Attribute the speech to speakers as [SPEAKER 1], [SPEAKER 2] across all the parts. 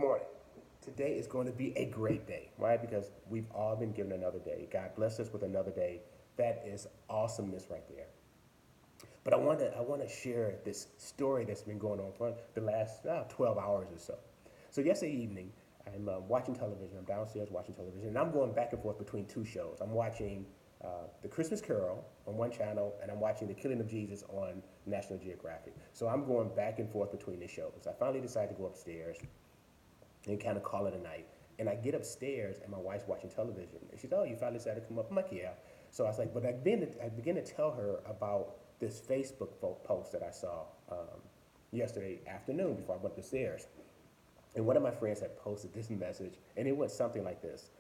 [SPEAKER 1] morning. Today is going to be a great day, right? Because we've all been given another day. God blessed us with another day. That is awesomeness right there. But I want to share this story that's been going on for the last 12 hours or so. So yesterday evening, I'm watching television. I'm downstairs watching television, and I'm going back and forth between two shows. I'm watching The Christmas Carol on one channel, and I'm watching The Killing of Jesus on National Geographic. So I'm going back and forth between the shows. I finally decided to go upstairs and kind of call it a night. And I get upstairs, and my wife's watching television. And she's, "Oh, you finally decided to come up?" I'm like, "Yeah." So I was like, but I began to tell her about this Facebook post that I saw yesterday afternoon before I went upstairs. And one of my friends had posted this message, and it went something like this: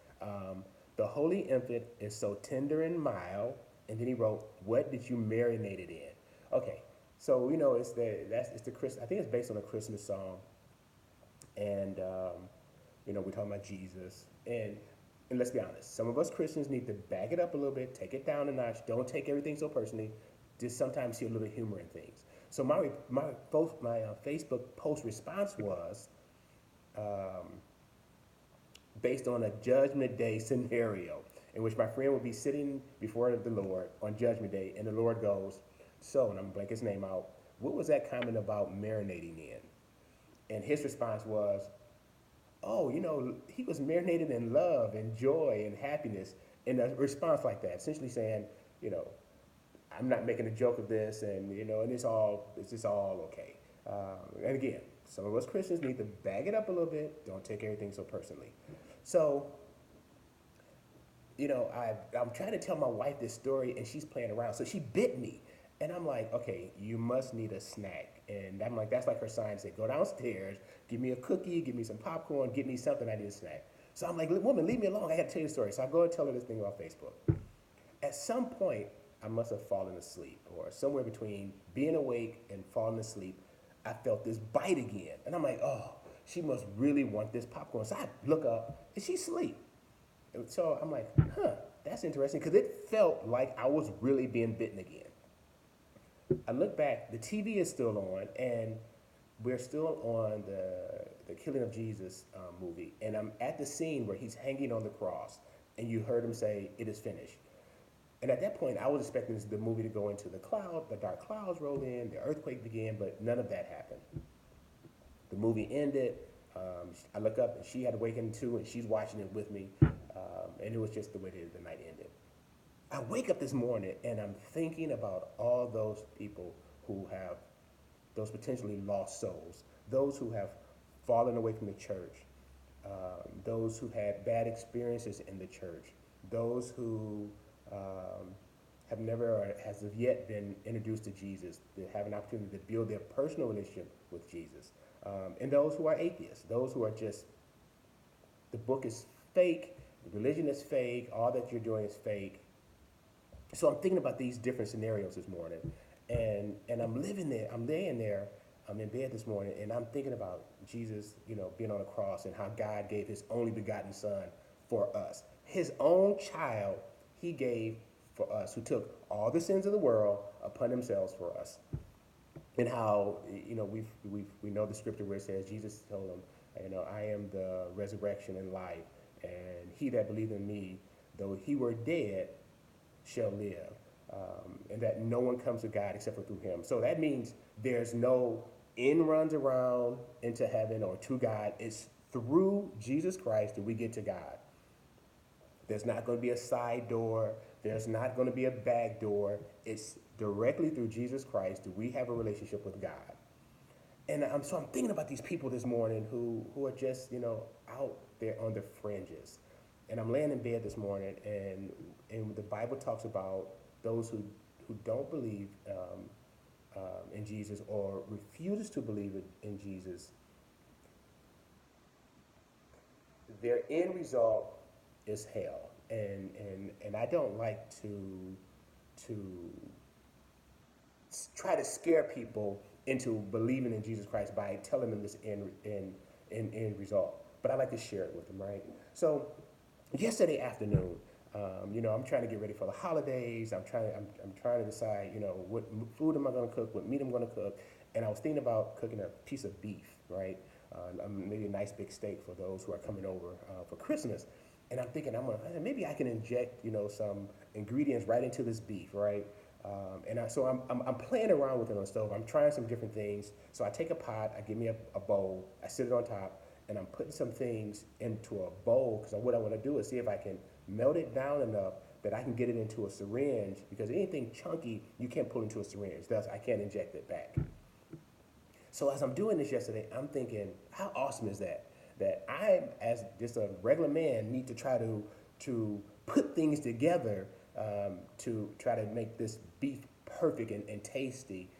[SPEAKER 1] "The holy infant is so tender and mild." And then he wrote, "What did you marinate it in?" Okay, so it's the Chris. I think it's based on a Christmas song, and we're talking about Jesus. And let's be honest, some of us Christians need to back it up a little bit, take it down a notch. Don't take everything so personally. Just sometimes see a little humor in things. So my Facebook post response was based on a Judgment Day scenario in which my friend would be sitting before the Lord on Judgment Day, and the Lord goes, "So," and I'm blank his name out, "what was that comment about marinating in?" And his response was, "Oh, he was marinated in love and joy and happiness." In a response like that, essentially saying, you know, I'm not making a joke of this, and it's just all okay. And again, some of us Christians need to bag it up a little bit. Don't take everything so personally. So, I'm trying to tell my wife this story, and she's playing around. So she bit me, and I'm like, "Okay, you must need a snack." And I'm like, that's like her sign to say, "Go downstairs, give me a cookie, give me some popcorn, give me something. I need a snack." So I'm like, "Woman, leave me alone. I got to tell you a story." So I go and tell her this thing about Facebook. At some point, I must have fallen asleep, or somewhere between being awake and falling asleep, I felt this bite again. And I'm like, "Oh, she must really want this popcorn." So I look up, and she's asleep. And so I'm like, "Huh, that's interesting," because it felt like I was really being bitten again. I look back, the TV is still on, and we're still on the Killing of Jesus movie. And I'm at the scene where he's hanging on the cross, and you heard him say, "It is finished." And at that point, I was expecting the movie to go into the dark clouds roll in, the earthquake began, but none of that happened. The movie ended. I look up, and she had awakened too, and she's watching it with me. And it was just the way the night ended. I wake up this morning, and I'm thinking about all those people who have those potentially lost souls, those who have fallen away from the church, those who had bad experiences in the church, those who have never or has of yet been introduced to Jesus, that have an opportunity to build their personal relationship with Jesus, and those who are atheists, those who are just, the book is fake, the religion is fake, all that you're doing is fake. So I'm thinking about these different scenarios this morning, and I'm living there. I'm laying there. I'm in bed this morning, and I'm thinking about Jesus, being on the cross, and how God gave His only begotten Son for us, His own child. He gave for us, who took all the sins of the world upon Himself for us, and how we know the scripture where it says Jesus told them, "I am the resurrection and life, and he that believeth in me, though he were dead, shall live," and that no one comes to God except for through Him. So that means there's no in runs around into heaven or to God. It's through Jesus Christ that we get to God. There's not going to be a side door. There's not going to be a back door. It's directly through Jesus Christ that we have a relationship with God. And so I'm thinking about these people this morning who are just, out there on the fringes. And I'm laying in bed this morning, and the Bible talks about those who don't believe in Jesus, or refuses to believe in Jesus. Their end result is hell. And I don't like to try to scare people into believing in Jesus Christ by telling them this end result. But I like to share it with them, right? So yesterday afternoon, I'm trying to get ready for the holidays. I'm trying to decide, what food am I going to cook, what meat I'm going to cook, and I was thinking about cooking a piece of beef, right? maybe a nice big steak for those who are coming over for Christmas. And I'm thinking, maybe I can inject, some ingredients right into this beef, right? So I'm playing around with it on the stove. I'm trying some different things. So I take a pot, I give me a bowl, I sit it on top, and I'm putting some things into a bowl because what I want to do is see if I can melt it down enough that I can get it into a syringe, because anything chunky you can't pull into a syringe. Thus, I can't inject it back. So as I'm doing this yesterday, I'm thinking, how awesome is that? That I, as just a regular man, need to try to put things together to try to make this beef perfect and tasty.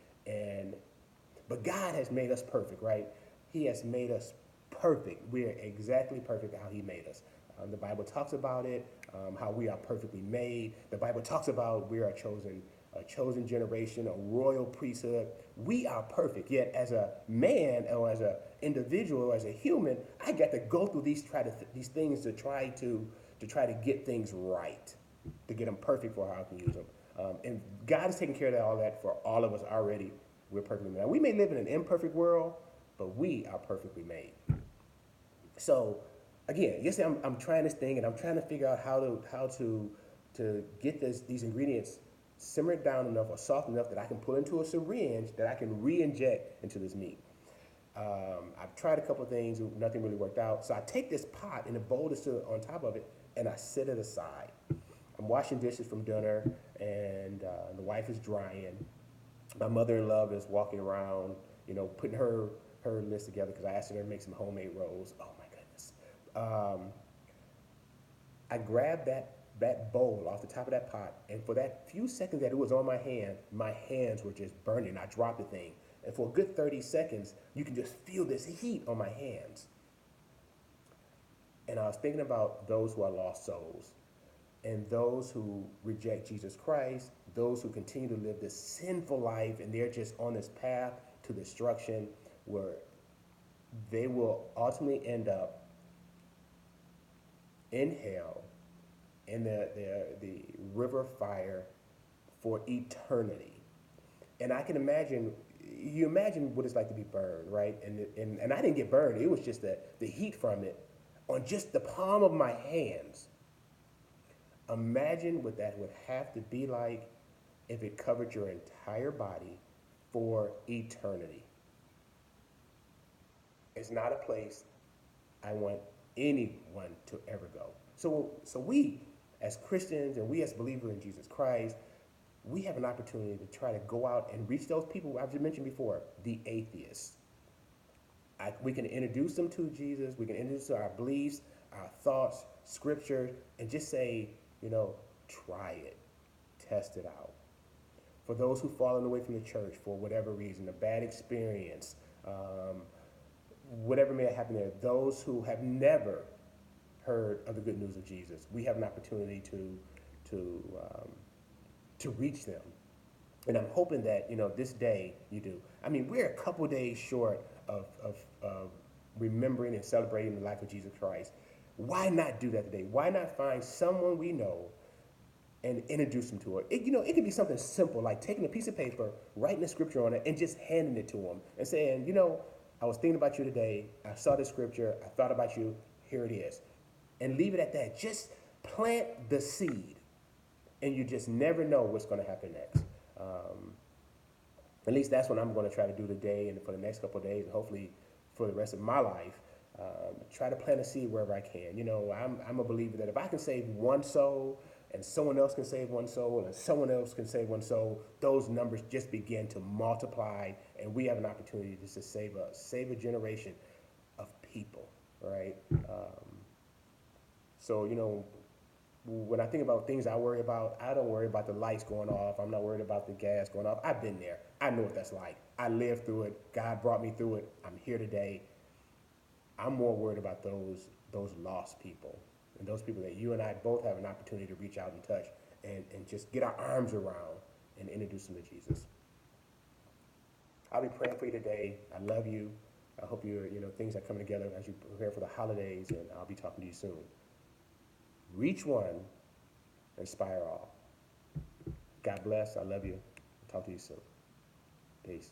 [SPEAKER 1] But God has made us perfect, right? He has made us perfect. We are exactly perfect how He made us. The Bible talks about it, how we are perfectly made. The Bible talks about we are a chosen generation, a royal priesthood. We are perfect. Yet, as a man or as an individual, or as a human, I got to go through these things to try to get things right, to get them perfect for how I can use them. And God is taking care of all that for all of us already. We're perfectly made. We may live in an imperfect world, but we are perfectly made. So, again, yesterday I'm trying this thing and I'm trying to figure out how to get these ingredients simmered down enough or soft enough that I can put into a syringe that I can re-inject into this meat. I've tried a couple of things, nothing really worked out. So I take this pot and the bowl that's on top of it, and I set it aside. I'm washing dishes from dinner, and the wife is drying. My mother-in-law is walking around, putting her list together because I asked her to make some homemade rolls. Oh my goodness! I grabbed that bowl off the top of that pot, and for that few seconds that it was on my hands were just burning. I dropped the thing, and for a good 30 seconds, you can just feel this heat on my hands. And I was thinking about those who are lost souls, and those who reject Jesus Christ, those who continue to live this sinful life, and they're just on this path to destruction, where they will ultimately end up in hell, in the river fire for eternity. And I can imagine, you imagine what it's like to be burned, right? And I didn't get burned. It was just the heat from it on just the palm of my hands. Imagine what that would have to be like if it covered your entire body for eternity. It's not a place I want anyone to ever go. So we, as Christians and we as believers in Jesus Christ, we have an opportunity to try to go out and reach those people I've just mentioned before, the atheists. We can introduce them to Jesus. We can introduce to our beliefs, our thoughts, scripture, and just say, try it, test it out. For those who've fallen away from the church for whatever reason, a bad experience, whatever may have happened there, those who have never heard of the good news of Jesus, we have an opportunity to reach them. And I'm hoping that this day you do. I mean, we're a couple days short of remembering and celebrating the life of Jesus Christ. Why not do that today? Why not find someone we know and introduce them to it? It could be something simple like taking a piece of paper, writing a scripture on it, and just handing it to them and saying, I was thinking about you today. I saw this scripture. I thought about you. Here it is. And leave it at that. Just plant the seed, and you just never know what's going to happen next. At least that's what I'm going to try to do today and for the next couple of days, and hopefully for the rest of my life. Try to plant a seed wherever I can. I'm a believer that if I can save one soul, and someone else can save one soul, and someone else can save one soul, those numbers just begin to multiply, and we have an opportunity just to save a generation of people, right? So, when I think about things I worry about, I don't worry about the lights going off. I'm not worried about the gas going off. I've been there. I know what that's like. I lived through it. God brought me through it. I'm here today. I'm more worried about those lost people, and those people that you and I both have an opportunity to reach out and touch and just get our arms around and introduce them to Jesus. I'll be praying for you today. I love you. I hope things are coming together as you prepare for the holidays, and I'll be talking to you soon. Reach one, inspire all. God bless. I love you. Talk to you soon. Peace.